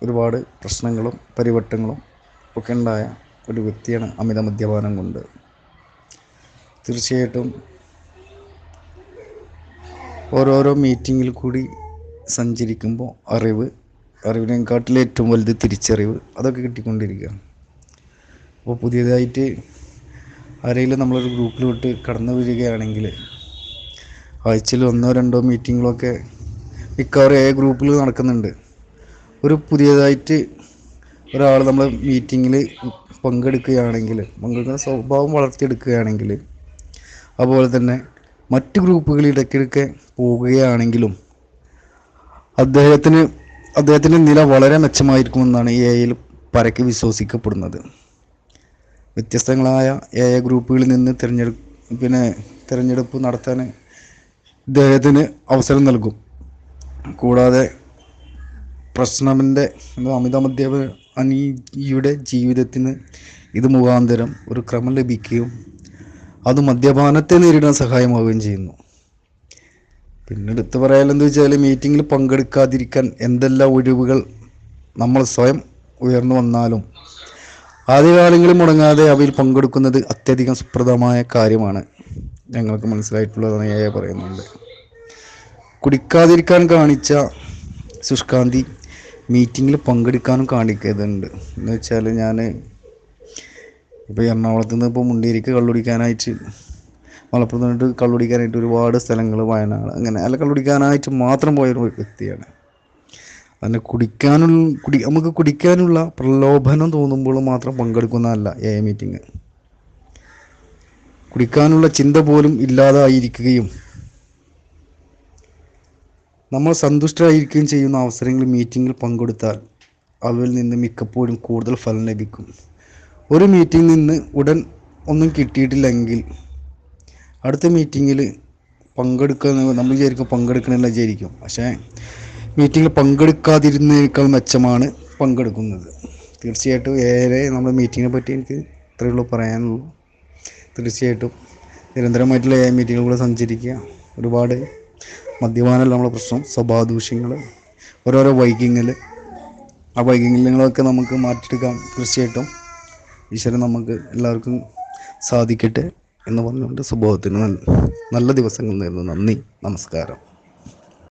ഒരുപാട് പ്രശ്നങ്ങളും പരിവട്ടങ്ങളും ഒക്കെ ഉണ്ടായ ഒരു വ്യക്തിയാണ് അമിത മദ്യപാനം കൊണ്ട്. തീർച്ചയായിട്ടും ഓരോരോ മീറ്റിങ്ങിൽ കൂടി സഞ്ചരിക്കുമ്പോൾ അറിവിനെക്കാട്ടിൽ ഏറ്റവും വലുത് തിരിച്ചറിവ്, അതൊക്കെ കിട്ടിക്കൊണ്ടിരിക്കുകയാണ്. അപ്പോൾ പുതിയതായിട്ട് ആരെങ്കിലും നമ്മളൊരു ഗ്രൂപ്പിൽ വിട്ട് കടന്നു വരികയാണെങ്കിൽ ആഴ്ചയിൽ 1-2 മീറ്റിങ്ങുകളൊക്കെ മിക്കവാറും ഗ്രൂപ്പിൽ നടക്കുന്നുണ്ട്. ഒരു പുതിയതായിട്ട് ഒരാൾ നമ്മൾ മീറ്റിങ്ങിൽ പങ്കെടുക്കുന്ന സ്വഭാവം വളർത്തിയെടുക്കുകയാണെങ്കിൽ, അതുപോലെ തന്നെ മറ്റ് ഗ്രൂപ്പുകളിൽ ഇടയ്ക്കിടയ്ക്ക് പോവുകയാണെങ്കിലും അദ്ദേഹത്തിൻ്റെ നില വളരെ മെച്ചമായിരിക്കുമെന്നാണ് AI പരക്കെ വിശ്വസിക്കപ്പെടുന്നത്. വ്യത്യസ്തങ്ങളായ AI ഗ്രൂപ്പുകളിൽ നിന്ന് തിരഞ്ഞെടുപ്പ് നടത്താൻ ഇദ്ദേഹത്തിന് അവസരം നൽകും. കൂടാതെ അമിത മദ്യപാനിയുടെ ജീവിതത്തിന് ഇത് മുഖാന്തരം ഒരു ക്രമം ലഭിക്കുകയും അത് മദ്യപാനത്തെ നേരിടാൻ സഹായമാവുകയും ചെയ്യുന്നു. പിന്നെ എടുത്തു പറയാനെന്താ വെച്ചാൽ, മീറ്റിങ്ങിൽ പങ്കെടുക്കാതിരിക്കാൻ എന്തെല്ലാം ഒഴിവുകൾ നമ്മൾ സ്വയം ഉയർന്നു വന്നാലും ആദ്യകാലങ്ങളിൽ മുടങ്ങാതെ അവയിൽ പങ്കെടുക്കുന്നത് അത്യധികം സുപ്രദമായ കാര്യമാണ്. ഞങ്ങൾക്ക് മനസ്സിലായിട്ടുള്ളതാണ് AI പറയുന്നുണ്ട്. കുടിക്കാതിരിക്കാൻ കാണിച്ച ശുഷ്കാന്തി മീറ്റിങ്ങിൽ പങ്കെടുക്കാനും കാണിക്കുന്നുണ്ട്. എന്ന് വെച്ചാൽ, ഞാൻ ഇപ്പോൾ എറണാകുളത്ത് നിന്ന് മുണ്ടേരിക്ക് കള്ളുടിക്കാനായിട്ട്, മലപ്പുറത്ത് നിന്നിട്ട് കള്ളുടിക്കാനായിട്ട് ഒരുപാട് സ്ഥലങ്ങൾ, വയനാട്, അങ്ങനെ കള്ളുടിക്കാനായിട്ട് മാത്രം പോയൊരു വ്യക്തിയാണ്. അതിന് നമുക്ക് കുടിക്കാനുള്ള പ്രലോഭനം തോന്നുമ്പോൾ മാത്രം പങ്കെടുക്കുന്നതല്ല AI മീറ്റിംഗ്. കുടിക്കാനുള്ള ചിന്ത പോലും ഇല്ലാതായിരിക്കുകയും നമ്മൾ സന്തുഷ്ടരായിരിക്കുകയും ചെയ്യുന്ന അവസരങ്ങളിൽ മീറ്റിങ്ങിൽ പങ്കെടുത്താൽ അവയിൽ നിന്ന് മിക്കപ്പോഴും കൂടുതൽ ഫലം ലഭിക്കും. ഒരു മീറ്റിങ്ങിൽ നിന്ന് ഉടൻ ഒന്നും കിട്ടിയിട്ടില്ലെങ്കിൽ അടുത്ത മീറ്റിങ്ങിൽ നമ്മൾ പങ്കെടുക്കണമെന്ന് വിചാരിക്കും. പക്ഷേ മീറ്റിങ്ങിൽ പങ്കെടുക്കാതിരുന്നതിനേക്കാൾ മെച്ചമാണ് പങ്കെടുക്കുന്നത്. തീർച്ചയായിട്ടും നമ്മുടെ മീറ്റിങ്ങിനെ പറ്റി എനിക്ക് ഇത്രയേ ഉള്ളൂ പറയാനുള്ളൂ. തീർച്ചയായിട്ടും നിരന്തരമായിട്ടുള്ള AI മീറ്റിങ്ങുകൾ സഞ്ചരിക്കുക. ഒരുപാട് മദ്യപാനമല്ല നമ്മളെ പ്രശ്നം, സ്വഭാവ ദൂഷ്യങ്ങൾ, ഓരോരോ വൈകല്യങ്ങളൊക്കെ നമുക്ക് മാറ്റിയെടുക്കാം. തീർച്ചയായിട്ടും ഈശ്വരൻ നമുക്ക് എല്ലാവർക്കും സാധിക്കട്ടെ എന്ന് പറഞ്ഞുകൊണ്ട് സ്വഭാവത്തിന് നല്ല ദിവസങ്ങൾ നേരുന്നു. നന്ദി, നമസ്കാരം.